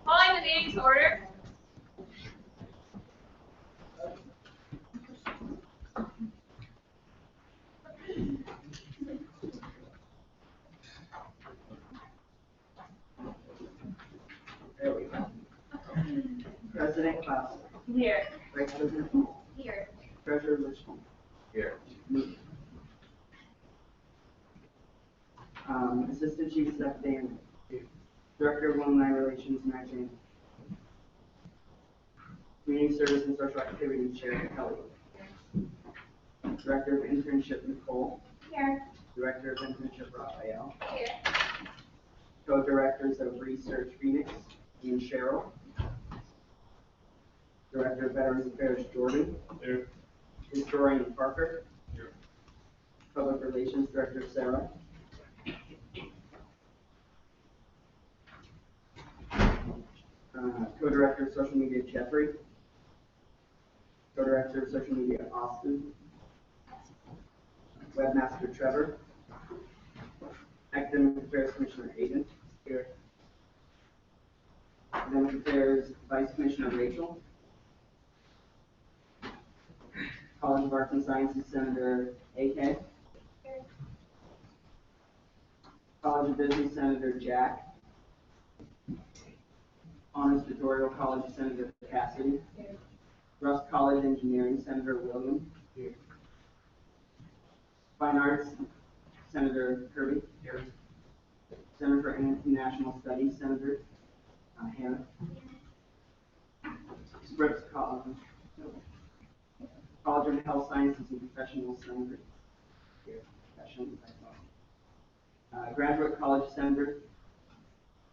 Calling the meeting to order. There we go. President Klaus. Here. Vice President Poole. Here. Treasurer Lichty. Here. Assistant Chief Steph Dan. Director of Alumni Relations Matt James. Community Service and Social Activities Sharon Kelly. Director of Internship Nicole. Here. Director of Internship Raphael. Here. Co-directors of Research Phoenix Ian Cheryl. Director of Veterans Affairs Jordan. Here. Historian Parker. Here. Public Relations Director Sarah. Co-director of Social Media Jeffrey. Co-director of Social Media Austin. Webmaster Trevor. Academic Affairs Commissioner Aiden. Here. Academic Affairs Vice Commissioner Rachel. College of Arts and Sciences Senator AK. College of Business Senator Jack. Honors Tutorial College Senator Cassidy. Rust College Engineering Senator William. Here. Fine Arts Senator Kirby. Here. Center for International Studies Senator Hannah. Scripps College. College of Health Sciences and Professional Senator. Here. Graduate College Senator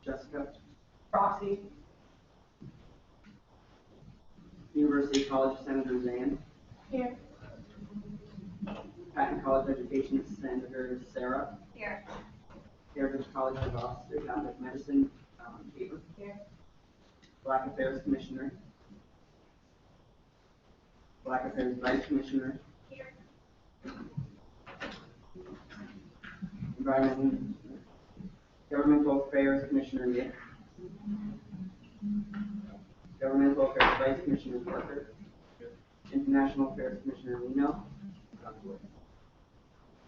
Jessica. Proxy. University College Senator Zan. Here. Patton College Education Senator Sarah. Here. Heritage College of Officer Catholic Medicine Tabor. Here. Black Affairs Commissioner. Black Affairs Vice Commissioner. Here. Governmental Affairs Commissioner Nick. Governmental Affairs Vice Commissioner Parker. International Affairs Commissioner Lino.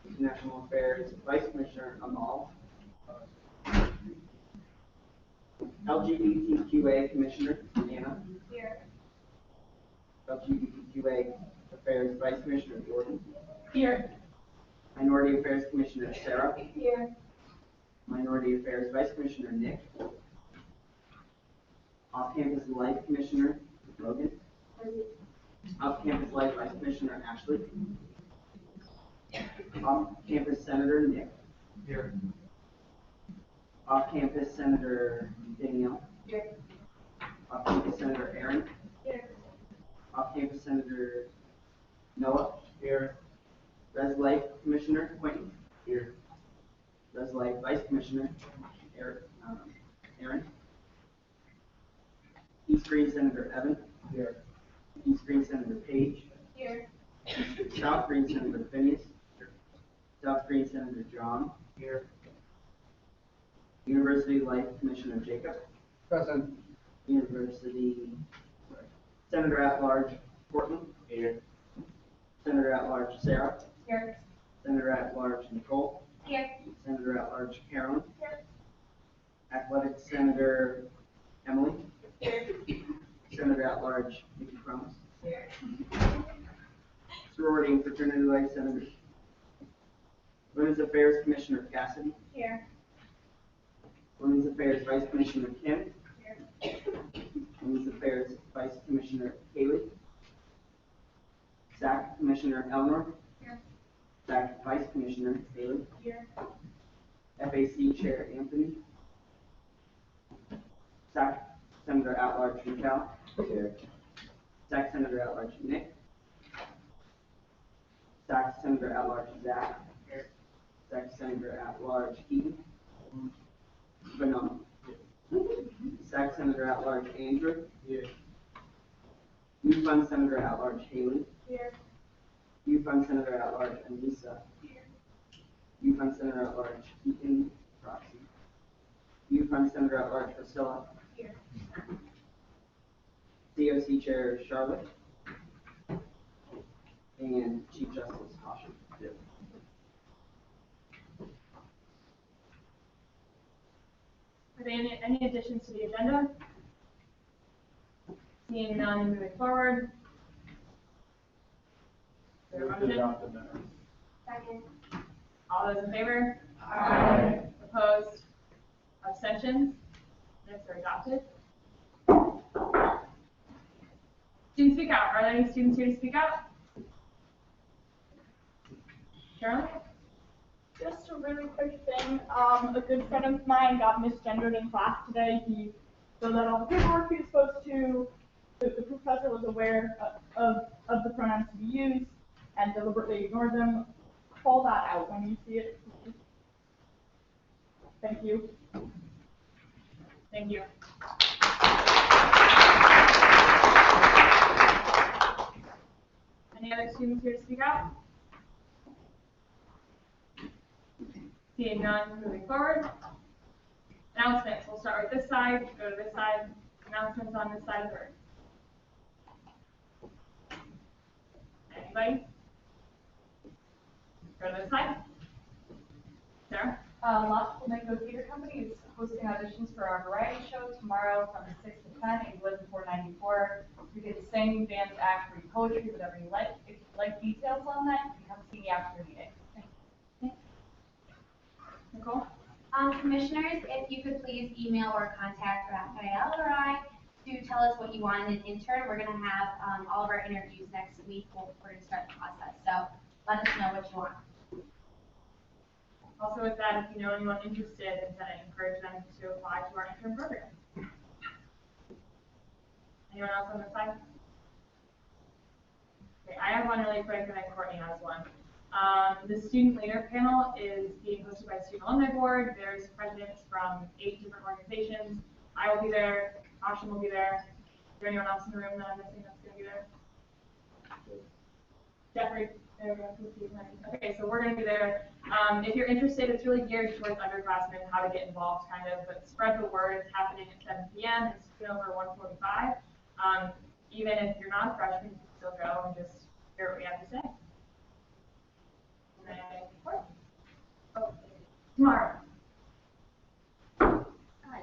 International Affairs Vice Commissioner Amal. LGBTQA Commissioner Anna. Here. LGBTQA Affairs Vice Commissioner Jordan. Here. Minority Affairs Commissioner Sarah. Here. Minority Affairs Vice Commissioner Nick. Off-Campus Life Commissioner Logan. Off-Campus Life Vice Commissioner Ashley. Off-Campus Senator Nick. Here. Off-Campus Senator Danielle. Here. Off-Campus Senator Aaron. Here. Off-Campus Senator Noah. Here. Res Life Commissioner Quentin. Here. Res Life Vice Commissioner Aaron. East Green Senator Evan. Here. East Green Senator Page. Here. South Green Senator Phineas. South Green Senator John. Here. University Life Commissioner Jacob. Present. Senator at Large Portland. Here. Senator at Large Sarah. Here. Senator at Large Nicole. Here. Senator at Large Carolyn. Here. Athletic Senator Emily. Here. Senator at Large Nikki Crumbs. Here. Sorority and Fraternity Life Senator. Women's Affairs Commissioner Cassidy. Here. Women's Affairs Vice Commissioner Kim. Here. Women's Affairs Vice Commissioner Haley. SAC Commissioner Eleanor. Here. SAC Vice Commissioner Haley. Here. FAC Chair Anthony. SAC Senator at Large Mikal. Here. SAC Senator at Large Nick. SAC Senator at Large Zach. SAC Senator at Large Keaton. Bonoma. SAC Senator at Large Andrew. Here. Youth Fund Senator at Large Haley. Here. Youth Fund Senator at Large Anissa. Here. Youth Fund Senator at Large Keaton Roxy. Youth Fund Senator at Large Priscilla. Here. COC Chair Charlotte. And Chief Justice Hashim. Are there any additions to the agenda? Seeing none, moving forward. Is there a motion? Second. All those in favor? Aye. Opposed? Abstentions? Minutes are adopted. Students speak out. Are there any students here to speak out? Carolyn? Just a really quick thing. A good friend of mine got misgendered in class today. He filled out all the paperwork he was supposed to. The professor was aware of the pronouns to be used and deliberately ignored them. Call that out when you see it. Thank you. Thank you. Any other students here to speak out? Seeing none, moving forward. Announcements. We'll start with this side, go to this side. Announcements on this side of the room. Anybody? Go to this side. Sarah? Logical Mango Theater Company is hosting auditions for our variety show tomorrow from 6 to 10 in Glidden 494. You can sing, dance, act, read poetry, whatever you like. If you'd like details on that, you can come see me after the meeting. Nicole? Commissioners, if you could please email or contact Raphael or I to tell us what you want in an intern. We're going to have all of our interviews next week. We're going to start the process. So let us know what you want. Also with that, if you know anyone interested, then I encourage them to apply to our intern program. Anyone else on this side? Okay, I have one really quick and then Courtney has one. The student leader panel is being hosted by the Student Alumni Board. There's presidents from 8 different organizations. I will be there. Ashim will be there. Is there anyone else in the room that I'm missing that's going to be there? Jeffrey. There we go. Okay, so we're going to be there. If you're interested, it's really geared towards underclassmen, how to get involved, kind of. But spread the word. It's happening at 7 p.m. It's over 145. Even if you're not a freshman, you can still go and just hear what we have to say. Tomorrow.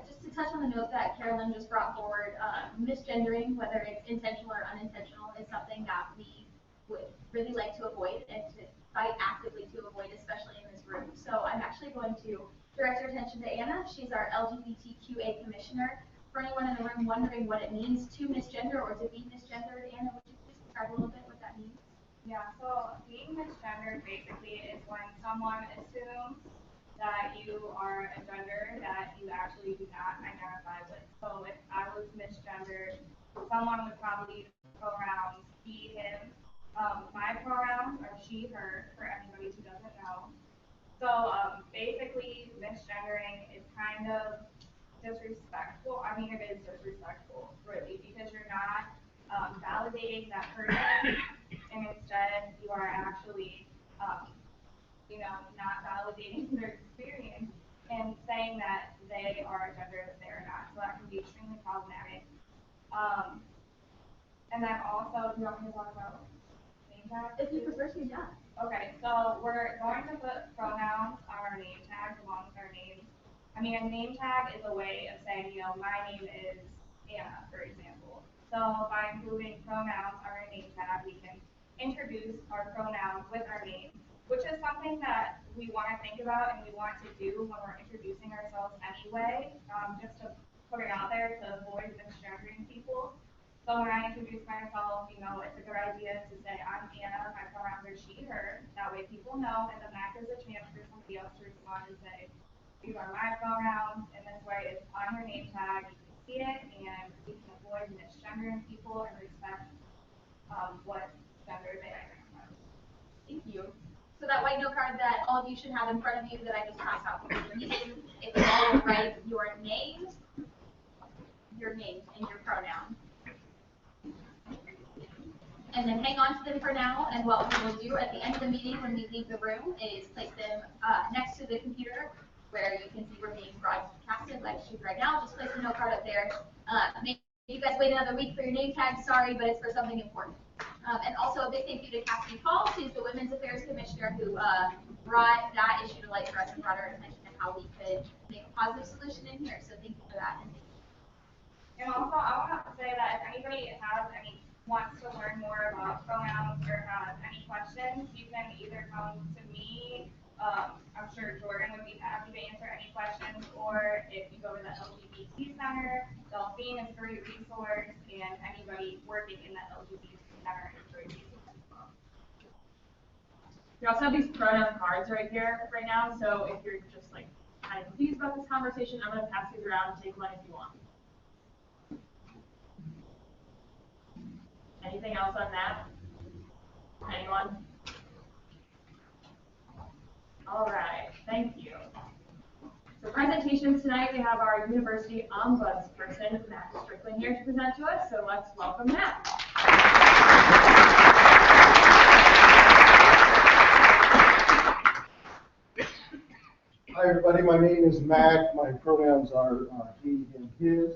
Just to touch on the note that Carolyn just brought forward, misgendering, whether it's intentional or unintentional, is something that we would really like to avoid and to fight actively to avoid, especially in this room. So I'm actually going to direct your attention to Anna. She's our LGBTQA commissioner. For anyone in the room wondering what it means to misgender or to be misgendered, Anna, would you please describe a little bit what that means? Yeah, so being misgendered basically is when someone assumes that you are a gender that you actually do not identify with. So if I was misgendered, someone would probably use pronouns he, him. My pronouns are she, her, for anybody who doesn't know. So basically, misgendering is kind of disrespectful. I mean, it is disrespectful, really, because you're not validating that person, and instead you are actually, not validating their experience and saying that they are a gender that they are not. So that can be extremely problematic. And then also, do you want me to talk about name tags? If you prefer to, yeah. Okay, so we're going to put pronouns on our name tags along with our names. I mean, a name tag is a way of saying, my name is Anna, for example. So by including pronouns on our name tag, we can introduce our pronouns with our name, which is something that we want to think about and we want to do when we're introducing ourselves anyway, just to put it out there to avoid misgendering people. So when I introduce myself, it's a good idea to say, I'm Anna, my pronouns are she, her. That way people know, and then that gives a chance for somebody else to respond and say, these are my pronouns, and this way it's on your name tag, you can see it, and we can avoid misgendering people and respect what gender they identify. Thank you. So that white note card that all of you should have in front of you that I just passed out before the meeting, if you all write your name, and your pronoun. And then hang on to them for now, and what we will do at the end of the meeting when we leave the room is place them next to the computer where you can see we're being broadcasted live stream right now. Just place the note card up there. Maybe you guys wait another week for your name tag, sorry, but it's for something important. And also a big thank you to Cassidy Paul, who's the Women's Affairs Commissioner, who brought that issue to light for us and brought our attention to how we could make a positive solution in here. So thank you for that. And also, I want to say that if anybody wants to learn more about pronouns or has any questions, you can either come to me. I'm sure Jordan would be happy to answer any questions, or if you go to the LGBT Center, Delphine is a great resource, and anybody working in that LGBT Center is a great resource as well. We also have these pronoun cards right here right now, so if you're just kind of confused about this conversation, I'm going to pass these around and take one if you want. Anything else on that? Anyone? All right, thank you. So presentations tonight, we have our university ombudsperson, Matt Strickland, here to present to us, so let's welcome Matt. Hi everybody, my name is Mac, my pronouns are he and his,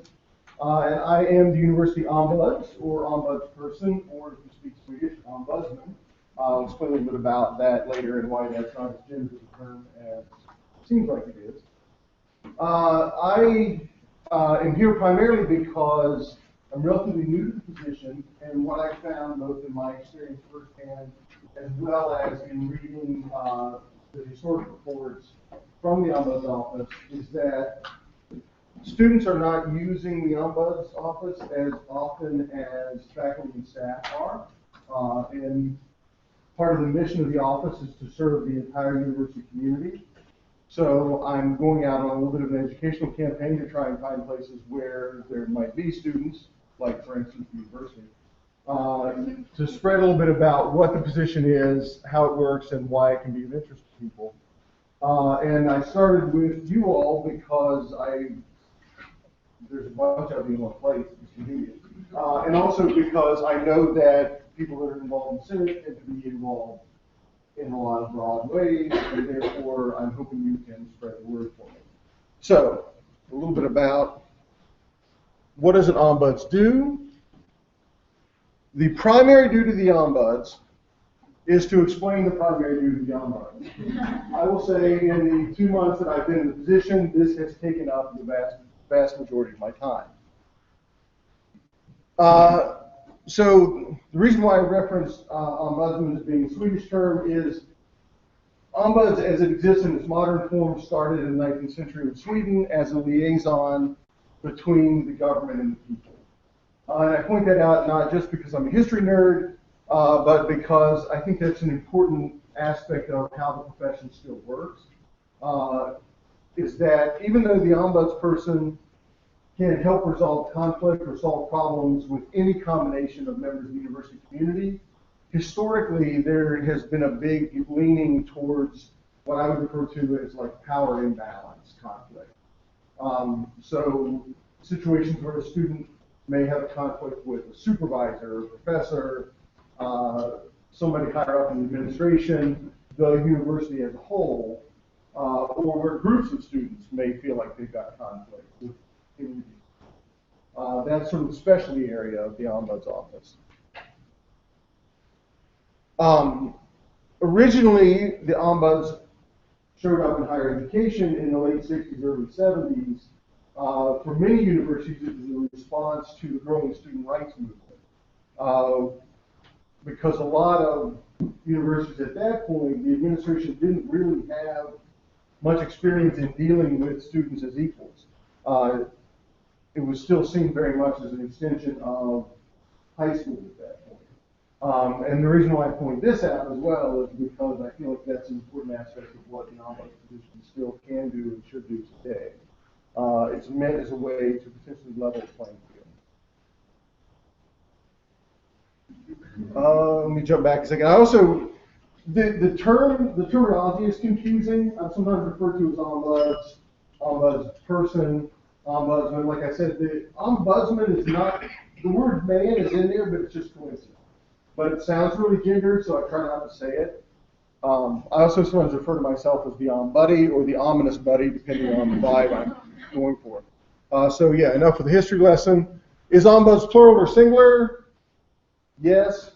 and I am the university ombuds, or ombudsperson, or if you speak Swedish, ombudsman. I'll explain a little bit about that later and why that's not as gendered a term as it seems like it is. I am here primarily because I'm relatively new to the position, and what I found both in my experience firsthand as well as in reading the historic reports from the Ombuds office is that students are not using the Ombuds office as often as faculty and staff are, and part of the mission of the office is to serve the entire university community. So I'm going out on a little bit of an educational campaign to try and find places where there might be students, like for instance the university, to spread a little bit about what the position is, how it works, and why it can be of interest to people. And I started with you all because there's a bunch of you in one place, it's convenient. And also because I know that people that are involved in civic tend to be involved in a lot of broad ways, and therefore I'm hoping you can spread the word for me. So, a little bit about what does an ombuds do? The primary duty of the ombuds is to explain the primary duty of the ombuds. I will say in the 2 months that I've been in the position, this has taken up the vast vast majority of my time. So the reason why I referenced ombudsman as being a Swedish term is ombuds, as it exists in its modern form, started in the 19th century in Sweden as a liaison between the government and the people. And I point that out not just because I'm a history nerd, but because I think that's an important aspect of how the profession still works, is that even though the ombudsperson can help resolve conflict or solve problems with any combination of members of the university community, historically there has been a big leaning towards what I would refer to as like power imbalance conflict. So situations where a student may have a conflict with a supervisor, a professor, somebody higher up in the administration, the university as a whole, or where groups of students may feel like they've got conflict with communities. That's sort of the specialty area of the Ombuds office. Originally, the Ombuds showed up in higher education in the late 60s, early 70s. For many universities, it was a response to the growing student rights movement. Because a lot of universities at that point, the administration didn't really have much experience in dealing with students as equals. It was still seen very much as an extension of high school at that point. And the reason why I point this out as well is because I feel like that's an important aspect of what the ombuds position still can do and should do today. It's meant as a way to potentially level the playing field. Let me jump back a second. I also, the terminology is confusing. I'm sometimes referred to as ombuds, ombudsperson, ombudsman. Like I said, the ombudsman is not, the word man is in there, but it's just coincidence. But it sounds really gendered, so I try not to say it. I also sometimes refer to myself as the ombuddy or the ominous buddy, depending on the vibe I'm going for. So yeah, enough of the history lesson. Is ombuds plural or singular? Yes.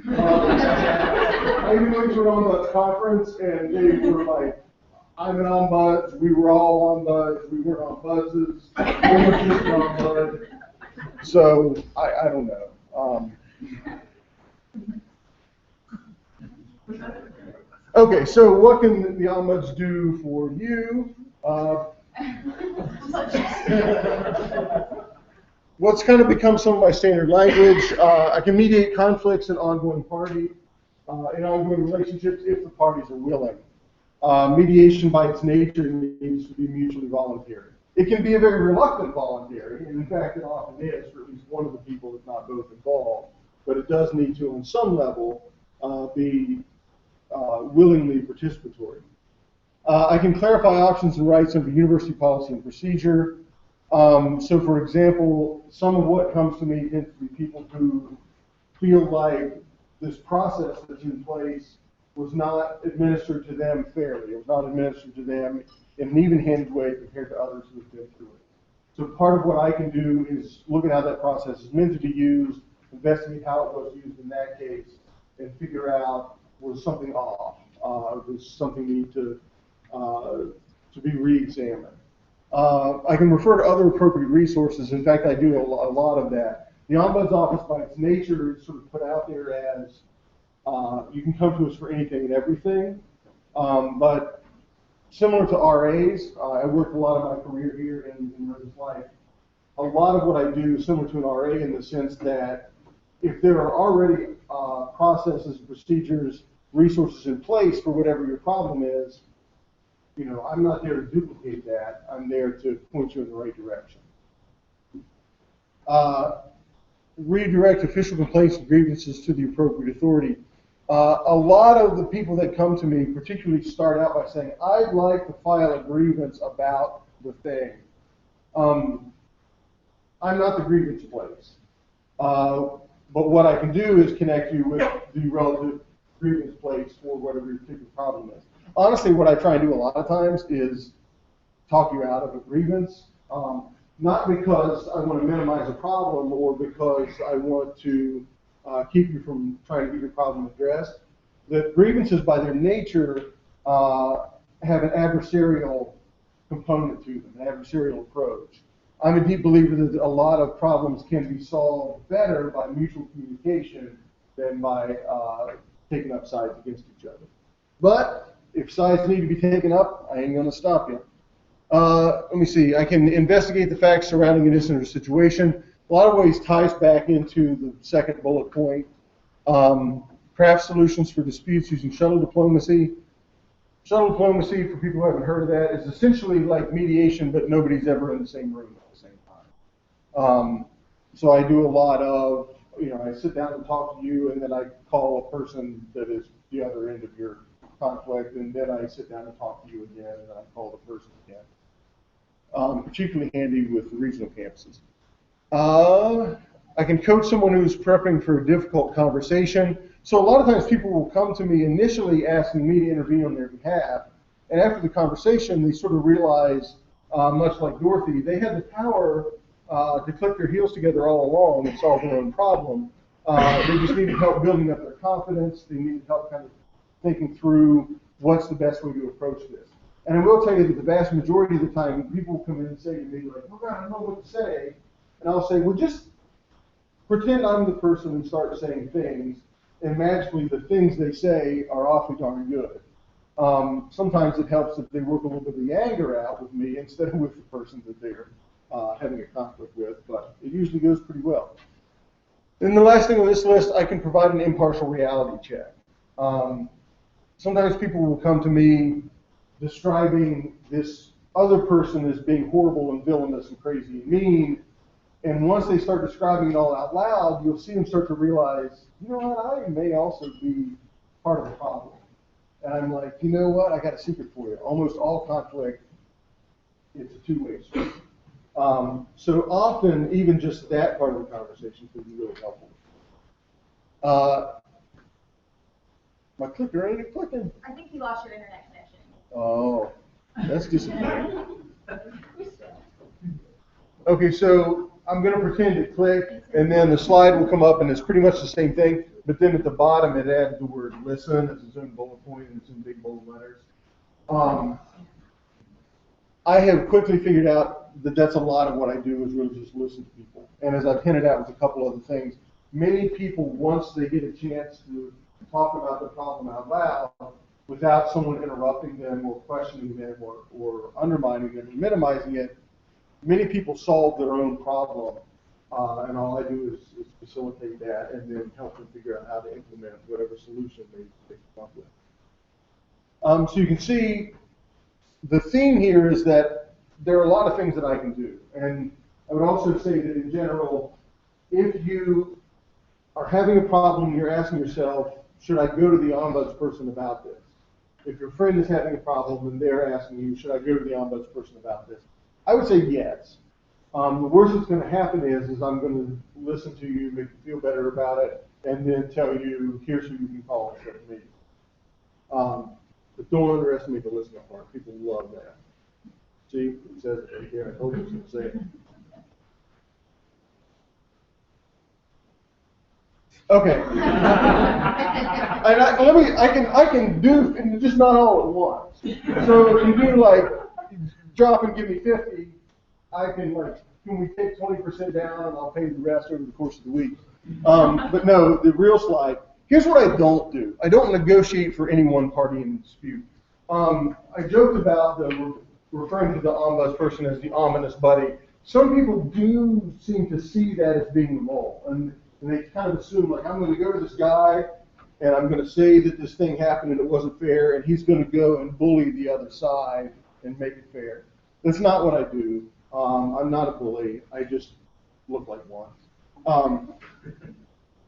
I even went to an ombuds conference and they were like, I'm an ombud, we were all ombuds, we weren't ombudses, we were just an ombud. So I don't know. Okay, so what can the ombuds do for you? What's kind of become some of my standard language, I can mediate conflicts in ongoing relationships if the parties are willing. Mediation by its nature needs to be mutually voluntary. It can be a very reluctant voluntary, and in fact it often is for at least one of the people, if not both involved, but it does need to, on some level, be willingly participatory. I can clarify options and rights under university policy and procedure. So for example, some of what comes to me tends to be people who feel like this process that's in place was not administered to them fairly. It was not administered to them in an even-handed way compared to others who have been through it. So part of what I can do is look at how that process is meant to be used, investigate how it was used in that case, and figure out, was something off? Was something need to be re-examined? I can refer to other appropriate resources. In fact, I do a lot of that. The Ombuds Office, by its nature, is sort of put out there as you can come to us for anything and everything. But similar to RAs, I worked a lot of my career here in Religious Life. A lot of what I do is similar to an RA in the sense that if there are already processes, procedures, resources in place for whatever your problem is, you know, I'm not there to duplicate that. I'm there to point you in the right direction. Redirect official complaints and grievances to the appropriate authority. A lot of the people that come to me particularly start out by saying, I'd like to file a grievance about the thing. I'm not the grievance place. But what I can do is connect you with the relative grievance place for whatever your particular problem is. Honestly, what I try and do a lot of times is talk you out of a grievance, not because I want to minimize a problem or because I want to keep you from trying to get your problem addressed. The grievances, by their nature, have an adversarial component to them, an adversarial approach. I'm a deep believer that a lot of problems can be solved better by mutual communication than by taking up sides against each other. But if sides need to be taken up, I ain't going to stop you. Let me see. I can investigate the facts surrounding an incident or situation. A lot of ways ties back into the second bullet point. Craft solutions for disputes using shuttle diplomacy. Shuttle diplomacy, for people who haven't heard of that, is essentially like mediation, but nobody's ever in the same room at the same time. So I do a lot of, I sit down and talk to you, and then I call a person that is the other end of your conflict, and then I sit down and talk to you again, and then I call the person again. Particularly handy with the regional campuses. I can coach someone who's prepping for a difficult conversation. So a lot of times people will come to me initially asking me to intervene on their behalf, and after the conversation, they sort of realize, much like Dorothy, they had the power to click their heels together all along and solve their own problem. They just needed help building up their confidence. They needed help kind of thinking through what's the best way to approach this. And I will tell you that the vast majority of the time, people will come in and say to me, like, oh God, I don't know what to say. And I'll say, well, just pretend I'm the person and start saying things, and magically the things they say are awfully darn good. Sometimes it helps if they work a little bit of the anger out with me instead of with the person that they're having a conflict with, but it usually goes pretty well. And the last thing on this list, I can provide an impartial reality check. Sometimes people will come to me describing this other person as being horrible and villainous and crazy and mean, and once they start describing it all out loud, you'll see them start to realize, you know what, I may also be part of the problem. And I'm like, you know what, I got a secret for you. Almost all conflict, it's a two-way street. So often, even just that part of the conversation can be really helpful. My clicker ain't clicking. I think you lost your internet connection. Oh, that's disappointing. Okay, so I'm going to pretend to click, and then the slide will come up, and it's pretty much the same thing, but then at the bottom it adds the word listen as its own bullet point, and it's in big bold letters. I have quickly figured out that that's a lot of what I do is really just listen to people. And as I've hinted at with a couple other things, many people, once they get a chance to talk about the problem out loud, without someone interrupting them or questioning them or undermining them or minimizing it, many people solve their own problem, and all I do is facilitate that and then help them figure out how to implement whatever solution they come up with. So you can see the theme here is that there are a lot of things that I can do. And I would also say that in general, if you are having a problem and you're asking yourself, should I go to the ombudsperson about this? If your friend is having a problem and they're asking you, should I go to the ombudsperson about this? I would say yes. The worst that's going to happen is I'm going to listen to you, make you feel better about it, and then tell you, here's who you can call instead of me. But don't underestimate the listening part. People love that. See, it says it right here. I told you I was going to say it. Okay. And I can do just not all at once. So if you do like drop and give me 50, I can can we take 20% down and I'll pay the rest over the course of the week. But no, the real slide. Here's what I don't do. I don't negotiate for any one party in dispute. I joked about referring to the ombudsperson as the ominous buddy. Some people do seem to see that as being the role, and they kind of assume, like, I'm going to go to this guy, and I'm going to say that this thing happened and it wasn't fair, and he's going to go and bully the other side and make it fair. That's not what I do. I'm not a bully. I just look like one.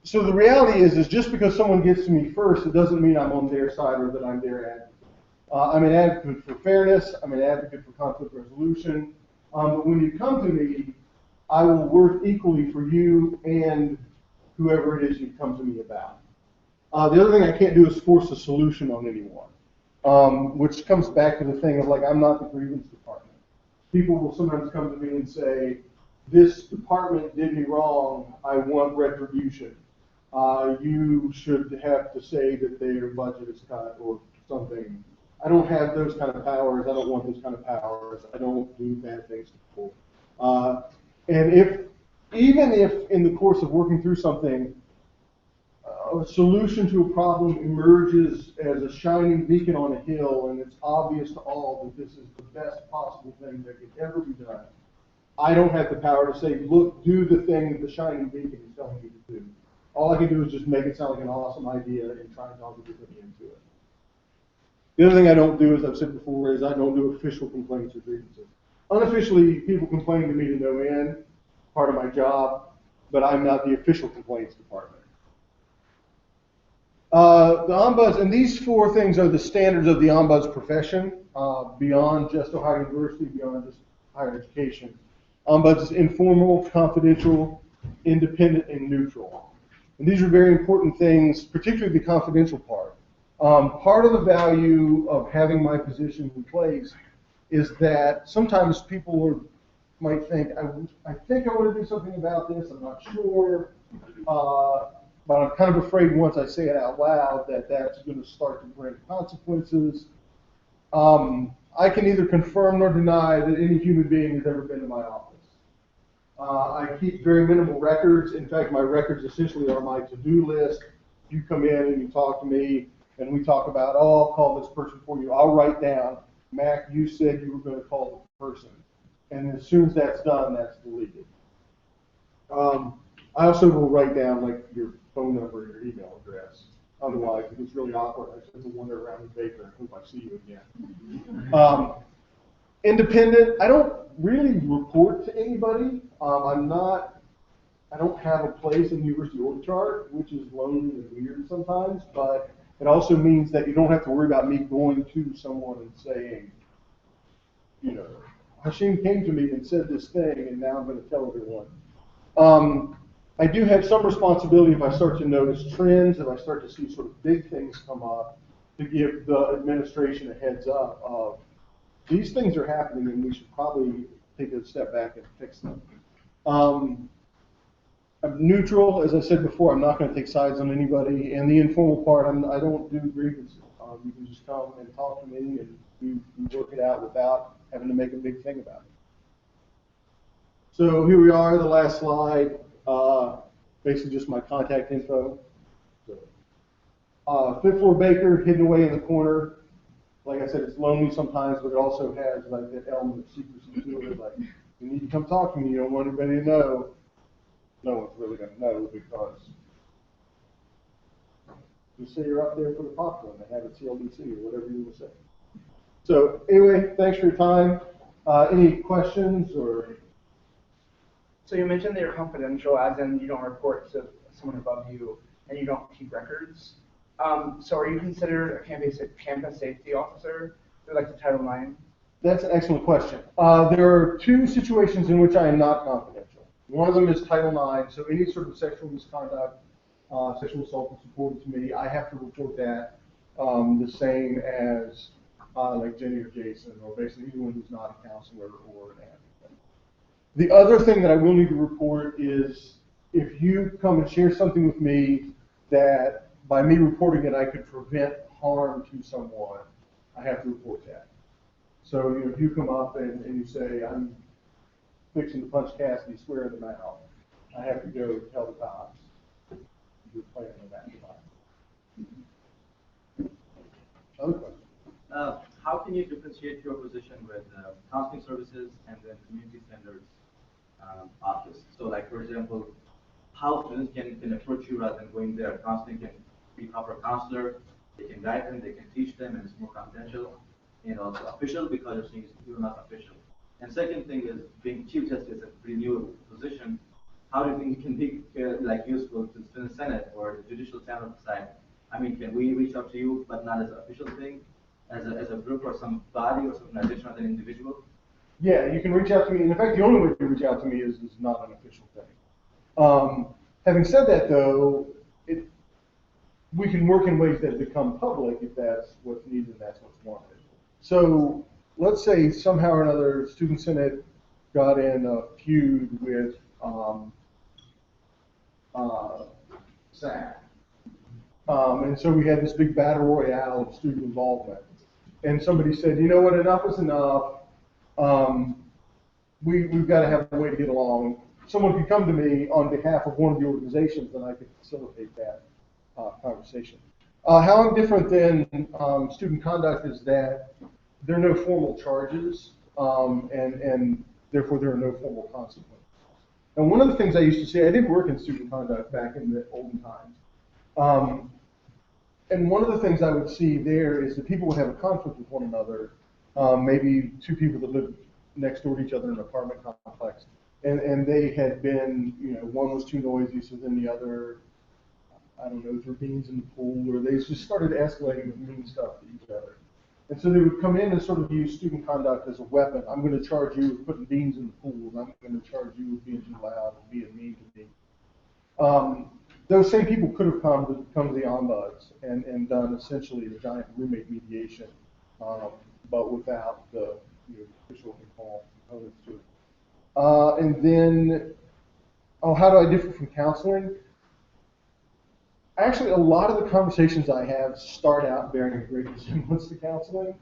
So the reality is just because someone gets to me first, it doesn't mean I'm on their side or that I'm their advocate. I'm an advocate for fairness. I'm an advocate for conflict resolution. But when you come to me, I will work equally for you and whoever it is you come to me about. The other thing I can't do is force a solution on anyone, which comes back to the thing of, like, I'm not the grievance department. People will sometimes come to me and say, this department did me wrong, I want retribution. You should have to say that their budget is cut or something. I don't have those kind of powers. I don't want those kind of powers. I don't do bad things to people. And even if in the course of working through something, a solution to a problem emerges as a shining beacon on a hill, and it's obvious to all that this is the best possible thing that could ever be done, I don't have the power to say, look, do the thing that the shining beacon is telling you to do. All I can do is just make it sound like an awesome idea and try and talk everybody into it. The other thing I don't do, as I've said before, is I don't do official complaints or grievances. Unofficially, people complain to me to no end, part of my job, but I'm not the official complaints department. The ombuds, and these 4 things are the standards of the ombuds profession, beyond just Ohio University, beyond just higher education. Ombuds is informal, confidential, independent, and neutral. And these are very important things, particularly the confidential part. Part of the value of having my position in place is that sometimes people might think, I think I want to do something about this, I'm not sure, but I'm kind of afraid once I say it out loud that that's going to start to bring consequences. I can neither confirm nor deny that any human being has ever been to my office. I keep very minimal records. In fact, my records essentially are my to-do list. You come in and you talk to me, and we talk about, oh, I'll call this person for you. I'll write down, Mac, you said you were going to call the person. And as soon as that's done, that's deleted. I also will write down like your phone number and your email address. Otherwise, if it's really awkward, I just wander around the baker and hope I see you again. Independent, I don't really report to anybody. I don't have a place in the university org chart, which is lonely and weird sometimes, but it also means that you don't have to worry about me going to someone and saying, you know, Hashim came to me and said this thing, and now I'm going to tell everyone. I do have some responsibility if I start to notice trends, if I start to see sort of big things come up, to give the administration a heads up of these things are happening and we should probably take a step back and fix them. I'm neutral, as I said before, I'm not going to take sides on anybody, and the informal part, I don't do grievances. You can just come and talk to me and we work it out without having to make a big thing about it. So here we are, the last slide. Basically just my contact info. Fifth floor baker, hidden away in the corner. Like I said, it's lonely sometimes, but it also has like that element of secrecy to it. Like, you need to come talk to me. You don't want anybody to know. No one's really going to know because you say you're up there for the popcorn. They have a CLBC or whatever you want to say. So anyway, thanks for your time. Any questions or? So you mentioned that you're confidential, as in you don't report to someone above you, and you don't keep records. So are you considered a campus safety officer through like the Title IX? That's an excellent question. There are 2 situations in which I am not confidential. One of them is Title IX, so any sort of sexual misconduct, sexual assault that's reported to me, I have to report that the same as like Jenny or Jason, or basically anyone who's not a counselor or an advocate. The other thing that I will need to report is if you come and share something with me that by me reporting it I could prevent harm to someone, I have to report that. So you know, if you come up and you say, I'm fixing to punch Cassidy square in the mouth, I have to go tell the cops. You're planning on that device. Other questions? How can you differentiate your position with counseling services and then community standards office? So like, for example, how students can approach you rather than going there. Counseling can be proper counselor, they can guide them, they can teach them, and it's more confidential. And also official, because you're saying you're not official. And second thing is, being chief justice is a pretty new position. How do you think it can be like useful to the Senate or the judicial channel side? I mean, can we reach out to you, but not as an official thing, as a group or some body or some organization as an individual? Yeah, you can reach out to me. And in fact, the only way to reach out to me is not an official thing. Having said that, though, we can work in ways that become public if that's what's needed and that's what's wanted. So let's say somehow or another, Student Senate got in a feud with SAC. And so we had this big battle royale of student involvement. And somebody said, you know what, enough is enough. we've got to have a way to get along. Someone could come to me on behalf of one of the organizations, and I could facilitate that conversation. How I'm different than student conduct is that there are no formal charges, and therefore there are no formal consequences. And one of the things I used to say, I did work in student conduct back in the olden times. And one of the things I would see there is that people would have a conflict with one another, maybe two people that lived next door to each other in an apartment complex, and they had been, one was too noisy, so then the other, I don't know, threw beans in the pool, or they just started escalating with mean stuff to each other. And so they would come in and sort of use student conduct as a weapon. I'm going to charge you with putting beans in the pool, and I'm going to charge you with being too loud and being mean to me. Those same people could have come to the ombuds and done essentially a giant roommate mediation, but without the official and formal components to it. And then, how do I differ from counseling? Actually, a lot of the conversations I have start out bearing a great resemblance to counseling,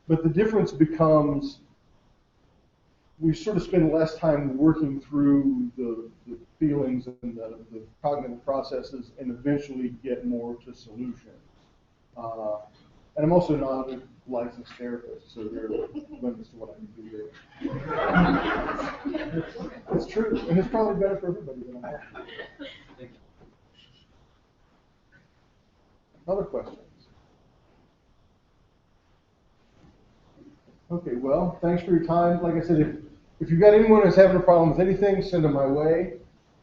but the difference becomes we sort of spend less time working through the feelings and the cognitive processes and eventually get more to solutions. And I'm also not a licensed therapist, so there are limits to what I can do there. It's true, and it's probably better for everybody than I have. Other questions? Okay, well, thanks for your time. Like I said, if you've got anyone who's having a problem with anything, send them my way.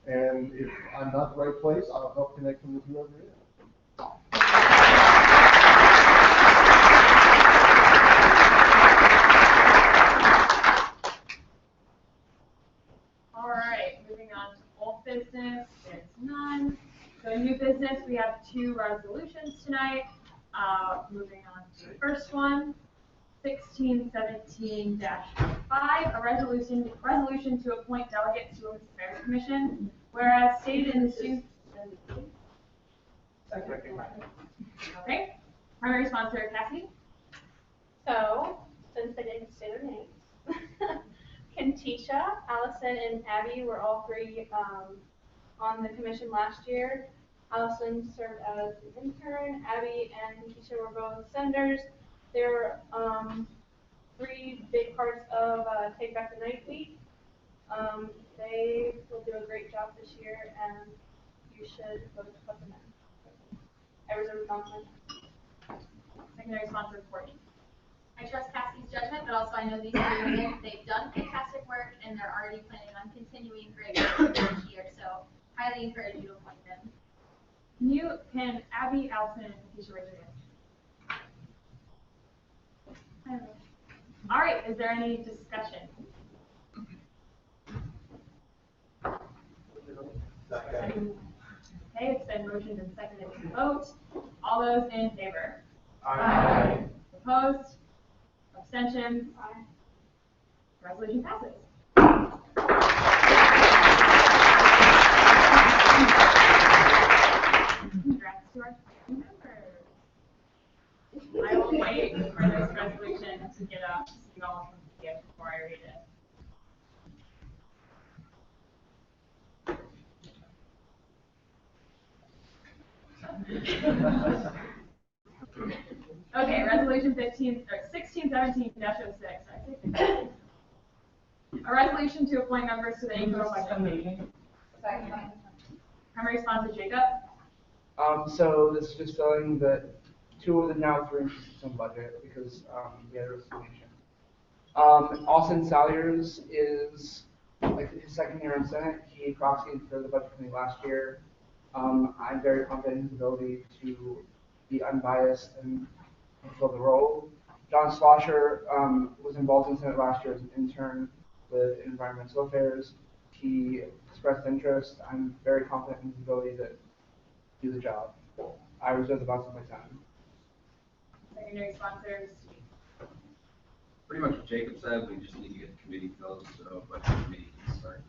And if I'm not the right place, I'll help connect them with whoever it is. All right, moving on to old business, there's none. So new business, we have 2 resolutions tonight. Moving on to the first one, 1617-5, a resolution to appoint delegates to Women's Affairs Commission, whereas stated in the student. Okay, primary sponsor Cassie. So, since I didn't say their names, Kentisha, Allison, and Abby were all 3 on the commission last year. Allison served as an intern. Abby and Kentisha were both senators. They're 3 big parts of Take Back the Night Week. They will do a great job this year, and you should vote to put them in. I reserve the nomination. Secondary sponsor Courtney. I trust Cassie's judgment, but also I know these 3 women, they've done fantastic work, and they're already planning on continuing great work this year, so highly encourage you to appoint them. Can Abby, Allison, and Keisha raise your hand? All right, is there any discussion? Okay, it's been motioned and seconded to vote. All those in favor? Aye. Opposed? Abstentions? Aye. Resolution passes. Congrats to our members. I will wait for this resolution to get up so you all can see it before I read it. Okay, resolution 1617-06. A resolution to appoint members to the Anglo Meeting. Primary sponsor Jacob. So this is just filling the 2 of the now 3 on budget because we had a resignation. Austin Salyers is like his 2nd year in Senate. He proxied for the budget committee last year. I'm very confident in his ability to be unbiased and fulfill the role. John Slosher was involved in Senate last year as an intern with environmental affairs. He expressed interest. I'm very confident in his ability to do the job. I reserve the balance of my time. Secondary sponsors. Pretty much what Jacob said, we just need to get the committee filled, so budget committee can start.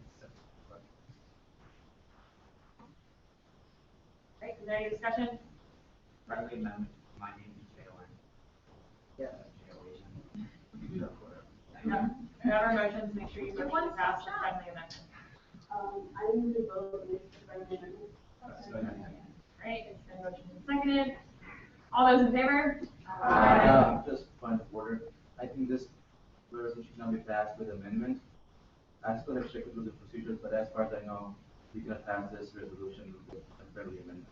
Great, is there any discussion? Friendly amendment, my name is Jalen. Yes. No. Whatever motions, make sure you motion to pass the friendly amendment. I need to vote with the friendly amendment. Right, it's been motioned and seconded. All those in favor? Just point of order, I think this resolution can be passed with amendment. I still have checked with the procedures, but as far as I know, we can pass this resolution with a friendly amendment.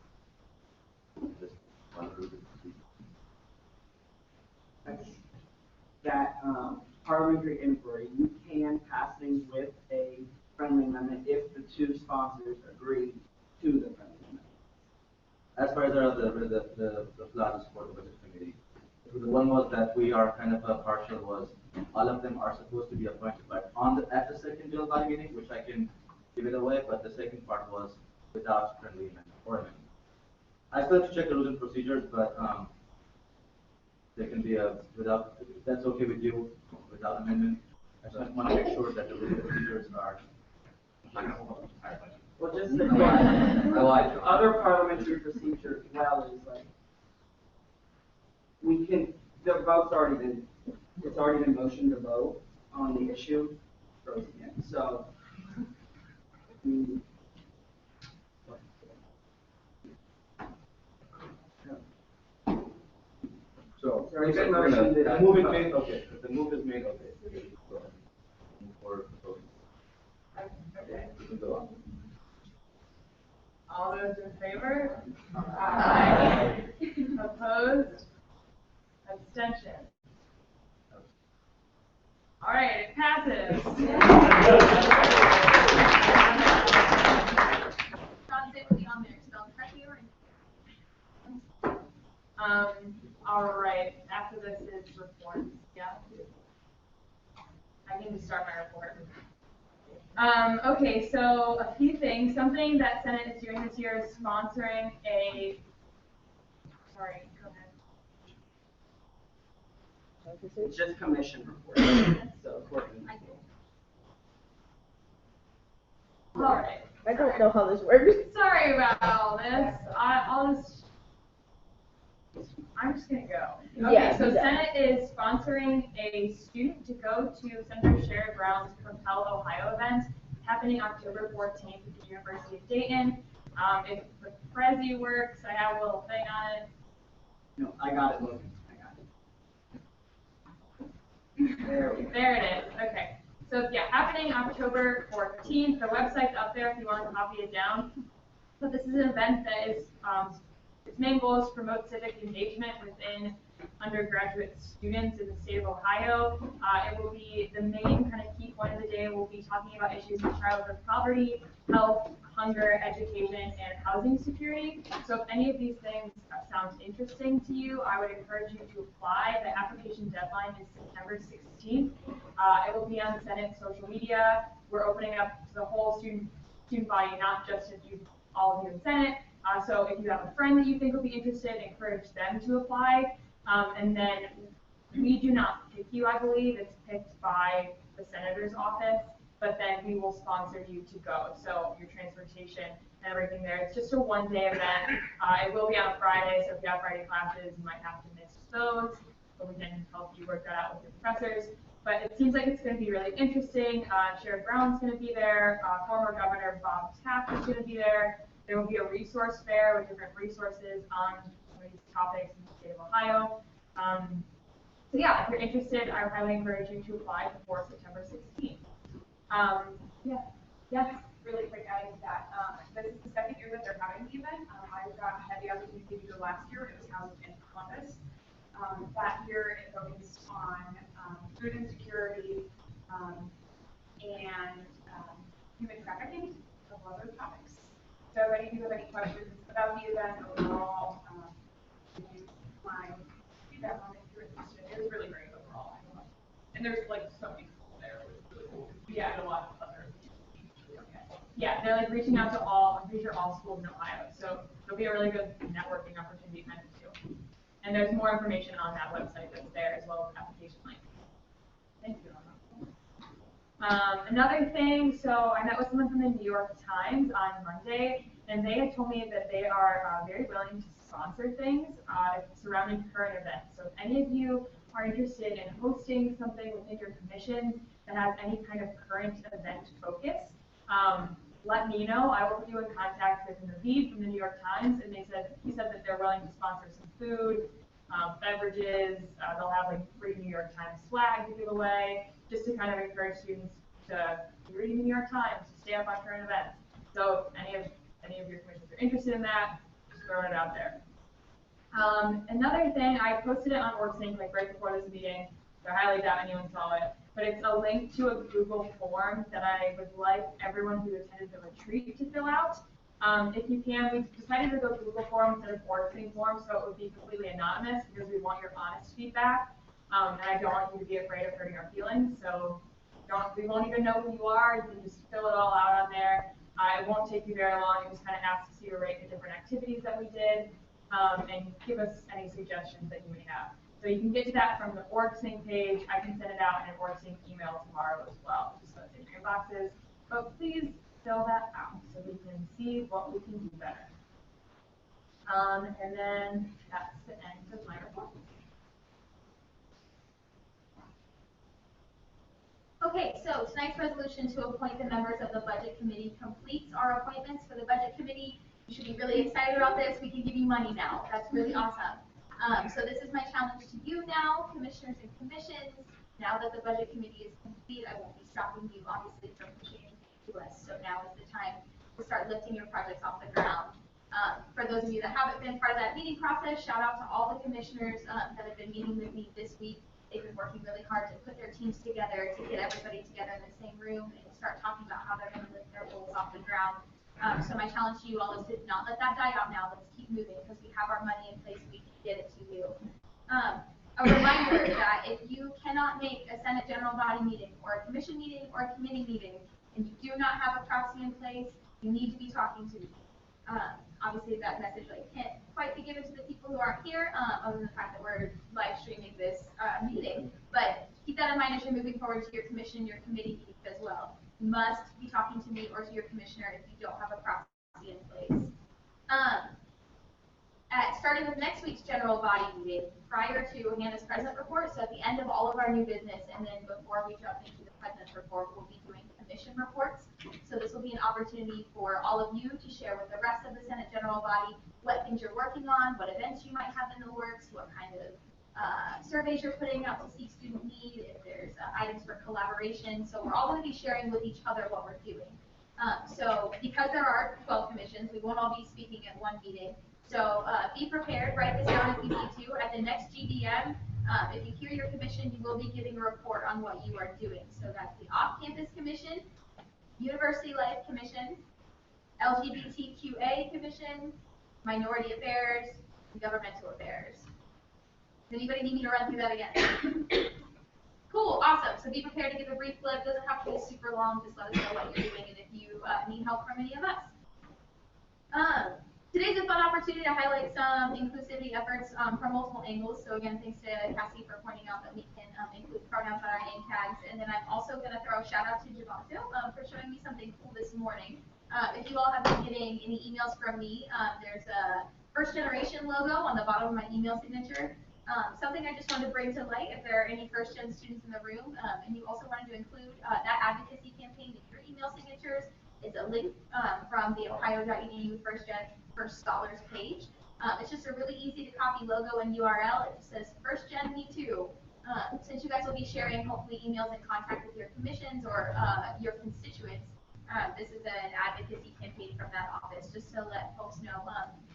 Just one of the procedures. That, parliamentary inquiry, you can pass things with a friendly amendment if the two sponsors agree to the friendly amendment. As far as the flaws for the budget committee, the one was that we are kind of partial was all of them are supposed to be appointed, but at the second general body meeting, which I can give it away, but the second part was without friendly amendment or amendment. I still have to check the rules and procedures, but there can be without, if that's okay with you, without amendment. I just want to make sure that the rules and procedures are. Well, just the other parliamentary procedure as well is like, we can, the vote's already been, it's already been motioned to vote on the issue, goes again, so. So, Sorry, we're motion gonna- to- The move is made, okay, if the move is made, okay. Go ahead. Move forward, vote. Okay. You can go on. All those in favor? Aye. Opposed? Abstention? All right, it passes. Ron, say what the on there, spelled correctly or? All right, after this is reports, yeah? I can just start my report. Okay, so a few things. Something that Senate is doing this year is sponsoring a, sorry, go ahead. It's just commission report, so Courtney. All right. I don't know how this works. Sorry about all this. I'm just gonna go. Okay, Yeah, so do that. Senate is sponsoring a student to go to Senator Sherrod Brown's Propel Ohio event happening October 14th at the University of Dayton. If the Prezi works, I have a little thing on it. No, I got it, Logan, I got it. There we go. There it is. Okay. So yeah, happening October 14th. The website's up there if you want to copy it down. So this is an event that is, its main goal is to promote civic engagement within undergraduate students in the state of Ohio. It will be the main kind of key point of the day. We'll be talking about issues of childhood poverty, health, hunger, education, and housing security. So if any of these things sound interesting to you, I would encourage you to apply. The application deadline is September 16th. It will be on Senate social media. We're opening up to the whole student body, not just all of you in Senate. So if you have a friend that you think will be interested, encourage them to apply. And then we do not pick you, I believe. It's picked by the senator's office, but then we will sponsor you to go. So your transportation and everything there. It's just a one-day event. It will be on a Friday, so if you have Friday classes, you might have to miss those, but we can help you work that out with your professors. But it seems like it's going to be really interesting. Sherrod Brown's going to be there. Former Governor Bob Taft is going to be there. There will be a resource fair with different resources on some of these topics in the state of Ohio. So yeah, if you're interested, I highly encourage you to apply before September 16th. Yeah. Yes. Really quick adding to that, this is the second year that they're having the event. I had the opportunity to go last year, and it was housed in Columbus. That year it focused on food insecurity and human trafficking, as well as topics. So if any of you have any questions about the event overall, my feedback on it if you're interested. It was really great overall. And there's like so many people there. It was really cool. Yeah, and a lot of other. Yeah, they're like reaching out to all, I'm pretty sure all schools in Ohio. So it'll be a really good networking opportunity kind of too. And there's more information on that website that's there as well as application link. Thank you. Another thing, so I met with someone from the New York Times on Monday, and they had told me that they are very willing to sponsor things surrounding current events. So if any of you are interested in hosting something within your commission, that has any kind of current event focus, let me know. I will put you in contact with Naveed from the New York Times, and he said that they're willing to sponsor some food, beverages. They'll have like free New York Times swag to give away, just to kind of encourage students to be reading the New York Times, to stay up on current events. So any of your commissioners are interested in that, just throwing it out there. Another thing, I posted it on OrgSync like right before this meeting, so I highly doubt anyone saw it, but it's a link to a Google form that I would like everyone who attended the retreat to fill out. If you can, we decided to go Google form instead of OrgSync form, so it would be completely anonymous because we want your honest feedback, and I don't want you to be afraid of hurting our feelings, so we won't even know who you are. You can just fill it all out on there. It won't take you very long. It just kind of asks you to rate the different activities that we did, and give us any suggestions that you may have. So you can get to that from the OrgSync page. I can send it out in an OrgSync email tomorrow as well, just so it's in your inboxes. But please fill that out so we can see what we can do better. And then that's the end of my report. Okay, so tonight's resolution to appoint the members of the Budget Committee completes our appointments for the Budget Committee. You should be really excited about this. We can give you money now. That's really awesome. So this is my challenge to you now, commissioners and commissions. Now that the Budget Committee is complete, I won't be stopping you, obviously, from pushing to us. So now is the time to start lifting your projects off the ground. For those of you that haven't been part of that meeting process, shout out to all the commissioners that have been meeting with me this week. They've been working really hard to put their teams together, to get everybody together in the same room and start talking about how they're going to lift their goals off the ground. So my challenge to you all is to not let that die out now. Let's keep moving because we have our money in place. We can get it to you. A reminder that if you cannot make a Senate General Body meeting or a commission meeting or a committee meeting and you do not have a proxy in place, you need to be talking to me. Obviously, that message can't quite be given to the people who aren't here, other than the fact that we're live streaming this meeting. But keep that in mind as you're moving forward to your commission, your committee meetings as well. You must be talking to me or to your commissioner if you don't have a proxy in place. Starting with next week's general body meeting, prior to Hannah's present report, so at the end of all of our new business, and then before we jump into the president's report, we'll be doing commission reports. So this will be an opportunity for all of you to share with the rest of the Senate general body what things you're working on, what events you might have in the works, what kind of surveys you're putting out to seek student need, if there's items for collaboration. So we're all going to be sharing with each other what we're doing. So because there are 12 commissions, we won't all be speaking at one meeting. So be prepared, write this down if you need to. At the next GBM, if you hear your commission, you will be giving a report on what you are doing. So that's the Off-Campus Commission, University Life Commission, LGBTQA Commission, Minority Affairs, and Governmental Affairs. Does anybody need me to run through that again? Cool, awesome. So be prepared to give a brief blip. Doesn't have to be super long. Just let us know what you're doing and if you need help from any of us. Today's a fun opportunity to highlight some inclusivity efforts from multiple angles. So again, thanks to Cassie for pointing out that we can include pronouns on our name tags. And then I'm also going to throw a shout out to Javanto for showing me something cool this morning. If you all have been getting any emails from me, there's a First Generation logo on the bottom of my email signature. Something I just wanted to bring to light, if there are any First Gen students in the room, and you also wanted to include that advocacy campaign in your email signatures, it's a link from the ohio.edu First Gen First Scholars page. It's just a really easy to copy logo and URL. It just says First Gen Me Too. Since you guys will be sharing hopefully emails in contact with your commissions or your constituents, this is an advocacy campaign from that office just to let folks know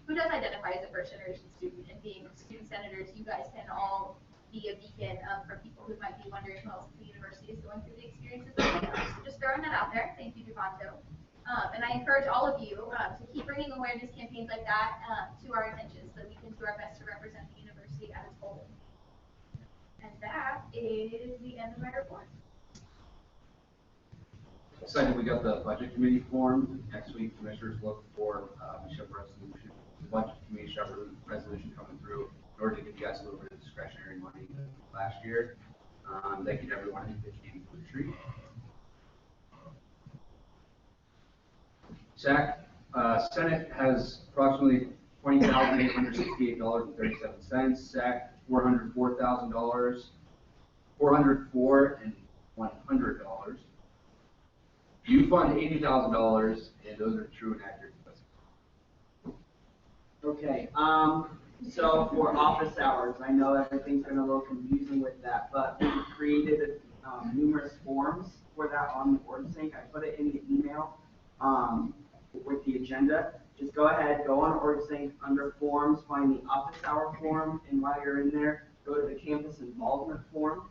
who does identify as a first generation student, and being student senators, you guys can all be a beacon for people who might be wondering who else the university is going through the experiences that they are. So just throwing that out there. Thank you, Javanto. And I encourage all of you to keep bringing awareness campaigns like that to our attention so that we can do our best to represent the university as a whole. And that is the end of my report. Second, we got the budget committee form. Next week, commissioners look for the budget committee resolution coming through in order to give you guys a little bit of discretionary money last year. Thank you to everyone who came for the retreat. Senate has approximately $20,868.37. SAC $404,000, $404 $100. You fund $80,000, and those are true and accurate statistics. Okay, so for office hours, I know everything's been a little confusing with that, but we created numerous forms for that on the OrgSync. I put it in the email with the agenda. Just go ahead, go on OrgSync under forms, find the office hour form, and while you're in there, go to the campus involvement form.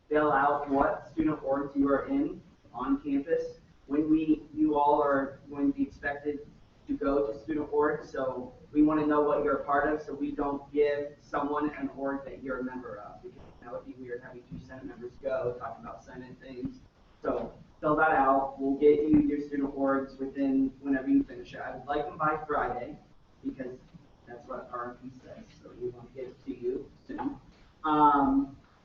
Fill out what student orgs you are in on campus. When you all are going to be expected to go to student org, so we want to know what you're a part of, so we don't give someone an org that you're a member of, because that would be weird having 2 Senate members go talking about Senate things. So fill that out. We'll get you your student orgs within whenever you finish it. I would like them by Friday, because that's what RMP says, so we want to get it to you soon.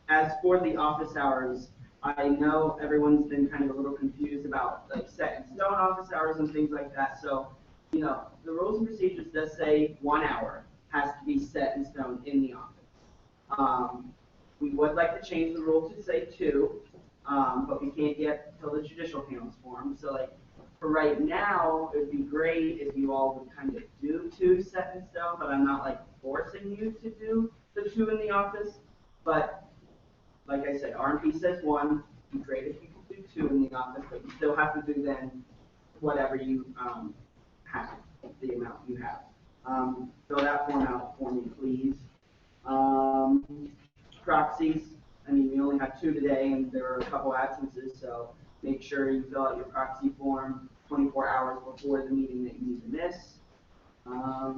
As for the office hours, I know everyone's been kind of a little confused about like set in stone office hours and things like that. So, you know, the rules and procedures does say 1 hour has to be set in stone in the office. We would like to change the rule to say 2, but we can't yet until the judicial panels form. So like for right now, it would be great if you all would kind of do 2 set in stone, but I'm not like forcing you to do the 2 in the office. But like I said, RMP says 1. It'd be great if you could do 2 in the office, but you still have to do then whatever you have, the amount you have. Fill that form out for me, please. Proxies. I mean, we only have 2 today, and there are a couple absences, so make sure you fill out your proxy form 24 hours before the meeting that you need to miss. I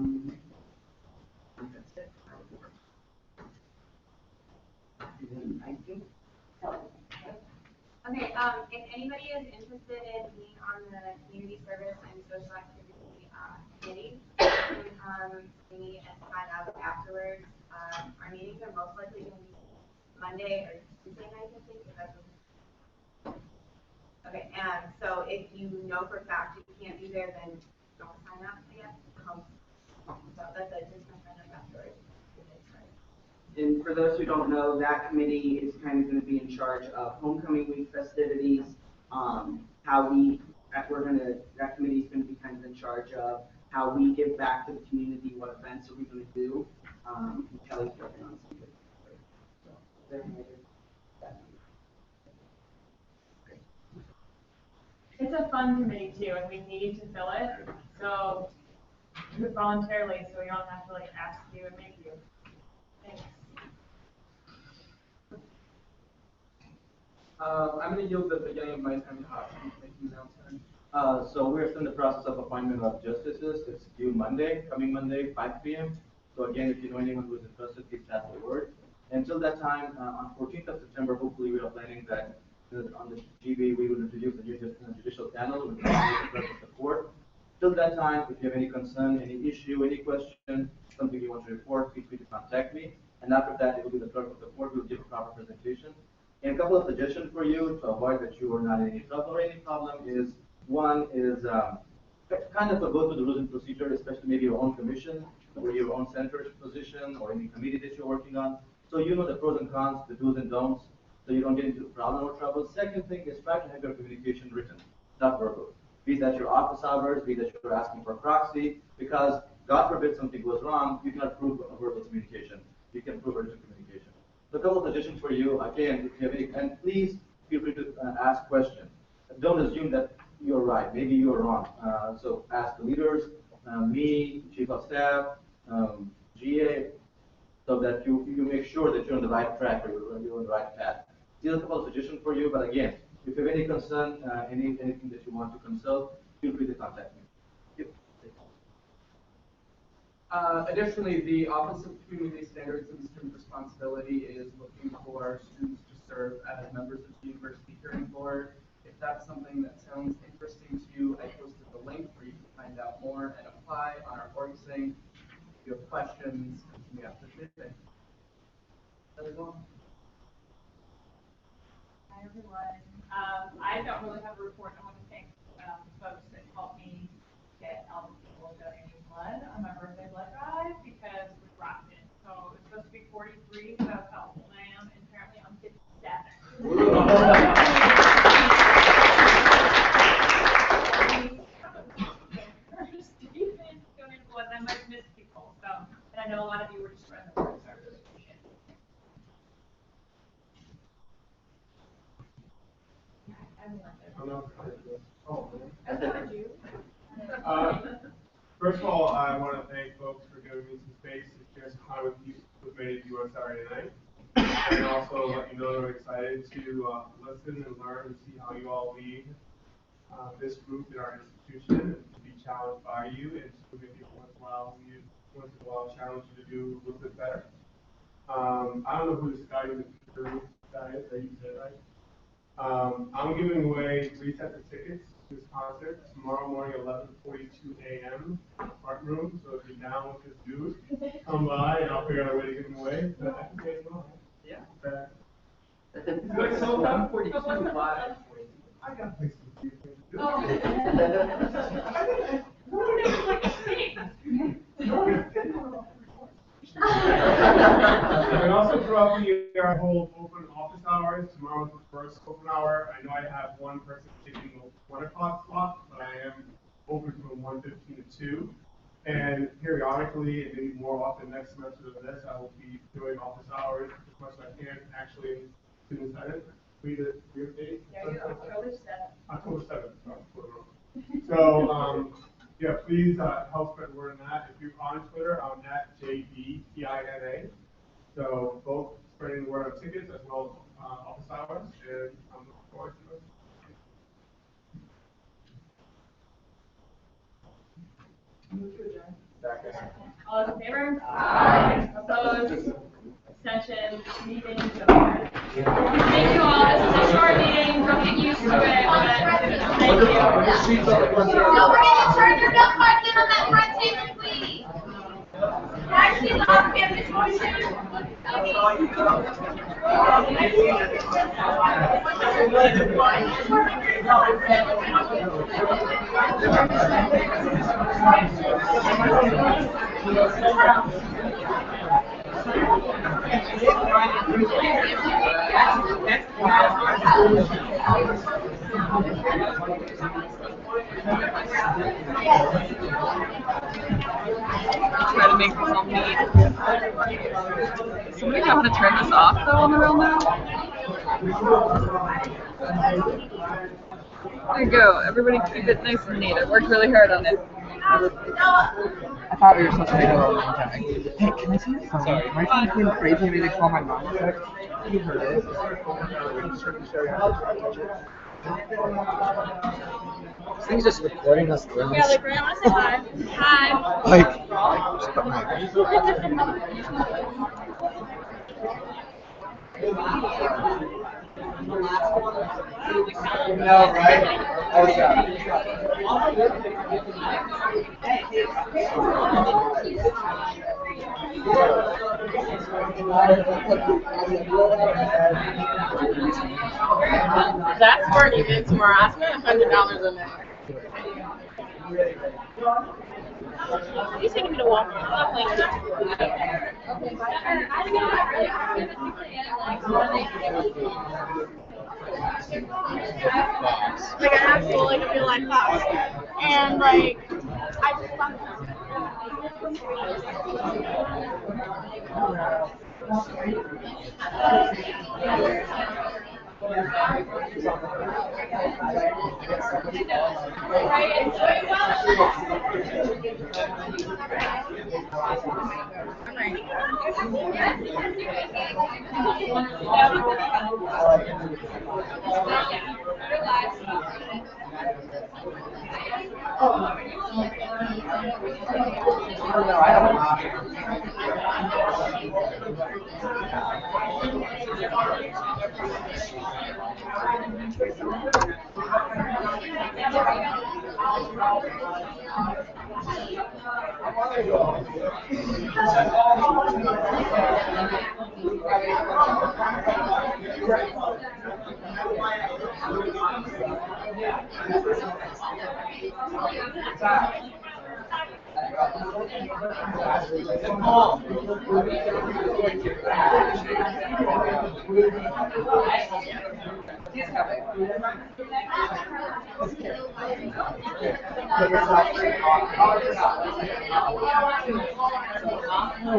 think that's it. I think. Okay, if anybody is interested in being on the community service and social activity committee, meet and find out afterwards. Our meetings are most likely going to be Monday or Tuesday night, I think. If that's okay, and so if you know for a fact you can't be there, then don't sign up, I guess. So that's it, just my friend afterwards. And for those who don't know, that committee is kind of going to be in charge of homecoming week festivities. That committee is going to be kind of in charge of how we give back to the community, what events are we going to do. Kelly's working on some good stuff. So, It's a fun committee too, and we need to fill it, so do it voluntarily, so we don't have to like ask you and make you. Thanks. I'm going to yield the beginning of my time to Austin, making the announcement. So we're still in the process of appointment of justices. It's due Monday, coming Monday, 5 p.m. So again, if you know anyone who is interested, please pass the word. Until that time, on 14th of September, hopefully we are planning that on the GB we will introduce the new judicial panel with the clerk of the court. Till that time, if you have any concern, any issue, any question, something you want to report, feel free to contact me. And after that, it will be the clerk of the court who will give a proper presentation. And a couple of suggestions for you to avoid that you are not in any trouble or any problem is, one is kind of a go through the rules and procedure, especially maybe your own commission or your own senator's position or any committee that you're working on. So you know the pros and cons, the do's and don'ts, so you don't get into problem or trouble. Second thing is try to have your communication written, not verbal. Be that your office hours, be that you're asking for proxy, because God forbid something goes wrong, you cannot prove a verbal communication. You can prove written communication. So a couple of suggestions for you, again, if you have any, and please feel free to ask questions. Don't assume that you're right, maybe you're wrong. So ask the leaders, me, chief of staff, GA, so that you make sure that you're on the right track or you're on the right path. These are a couple of suggestions for you, but again, if you have any concern, anything that you want to consult, feel free to contact me. Additionally, the Office of Community Standards and Student Responsibility is looking for students to serve as members of the University Hearing Board. If that's something that sounds interesting to you, I posted the link where you can find out more and apply on our OrgSync. If you have questions, come to me after Tuesday. That is all. Hi everyone. I don't really have a report. I want to thank folks that helped me get all the people donating blood on my birthday blood drive because we rocked it. So it's supposed to be 43, so that's how old I am, and apparently I'm 57. I know a lot of you were just spreading the word, so I really appreciate it. I've heard you. First of all, I want to thank folks for giving me some space to share some time with many of you on Saturday night. And also let you know that I'm excited to listen and learn and see how you all lead this group in our institution, and to be challenged by you, and to maybe once in a while challenge you to do a little bit better. I don't know who this guy is, that you said, right? I'm giving away 3 sets of tickets to this concert tomorrow morning at 11:42 a.m. in the front room. So if you're down with this dude, come by and I'll figure out a way to give them away. But I can say it well. Yeah. It's so 11:42 live. I got places to do things to do. Oh. Who knows like a thing? And also throughout the year, I hold open office hours. Tomorrow is the first open hour. I know I have one person taking the 1 o'clock slot, but I am open from 1:15 to 2. And periodically, and maybe more often next semester than this, I will be doing office hours as much as I can. Actually, in Student Senate, read the date. Yeah, you're October 7th. October 7th. So, yeah, please help spread word on that. If you're on Twitter, I'm at JBTINA. So both spreading the word on tickets as well as office hours, and I'm looking forward to it. All those in favor? Aye. Opposed? Abstentions? Meeting adjourned. Thank you all. This is a short meeting. Don't get used to it, but thank you. Don't forget to turn your milk cards in on that front table, please. Actually, the off-campus portion. Try to make myself neat. Somebody know how to turn this off though on the real now? There you go. Everybody keep it nice and neat. I worked really hard on it. I thought we were supposed to make a little name tag. Hey, can I see your phone? Sorry. My phone's been crazy and they call my mom. You heard it. This thing's just recording us. Yeah, like, I want to say hi. Hi. Like, just put my. No, right? What's that? That's for events harassment, $100 a night. He's taking me to Walmart. I'm not playing with like I have to like a real life class, and like I just found Right. I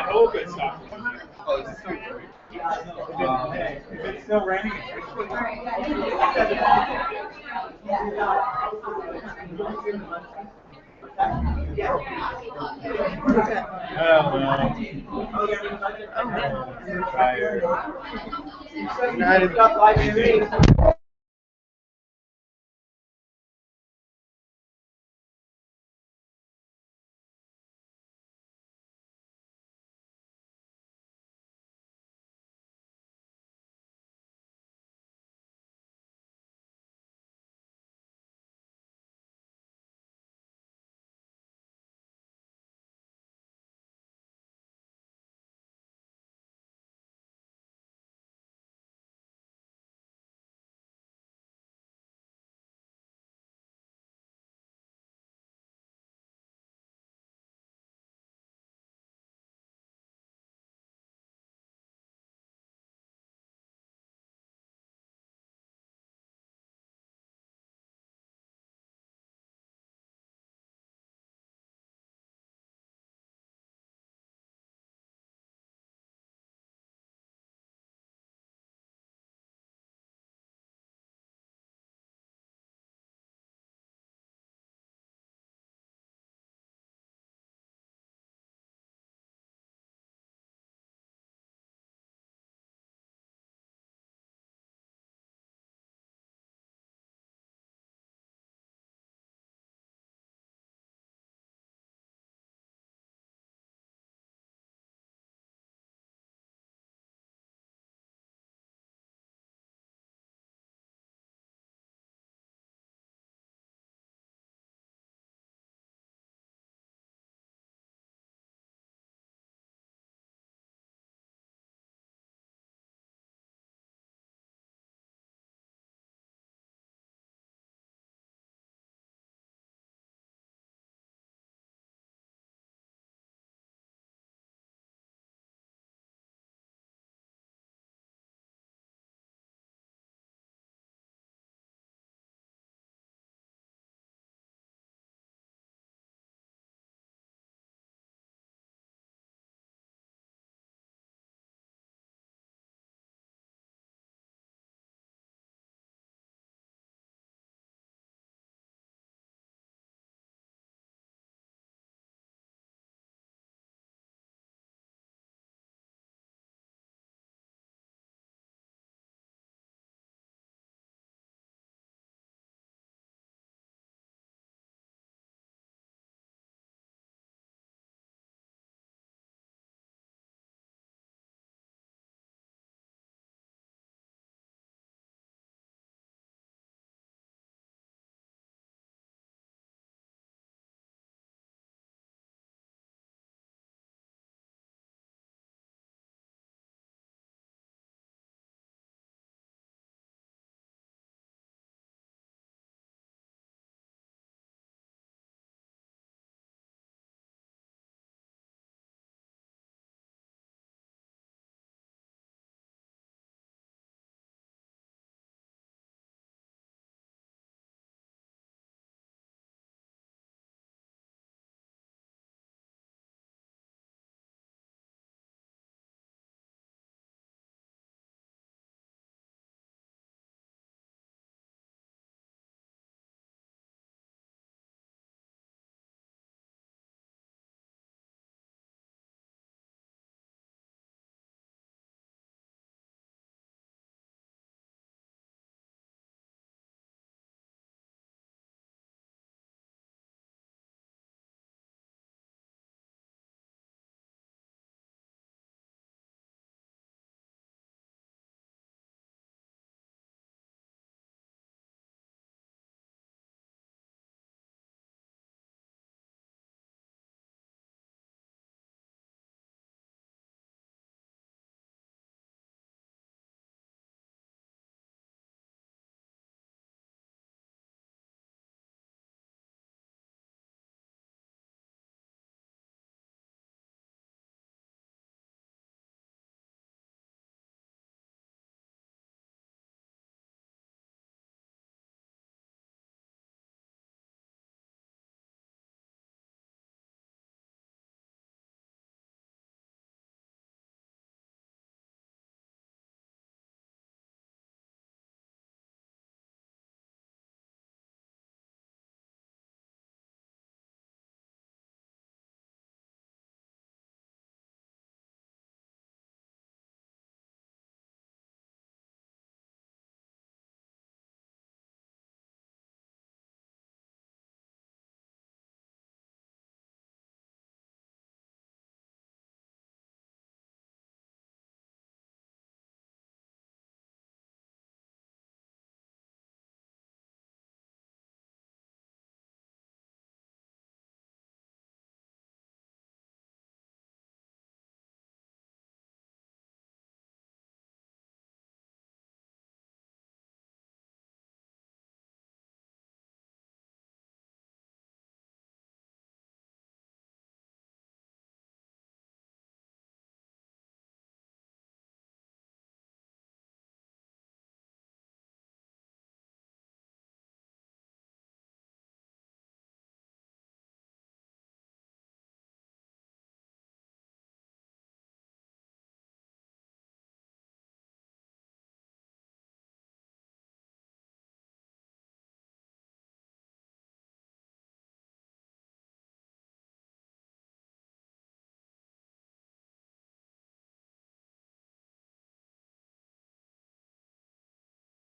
hope it's not. If it's still raining, Tired.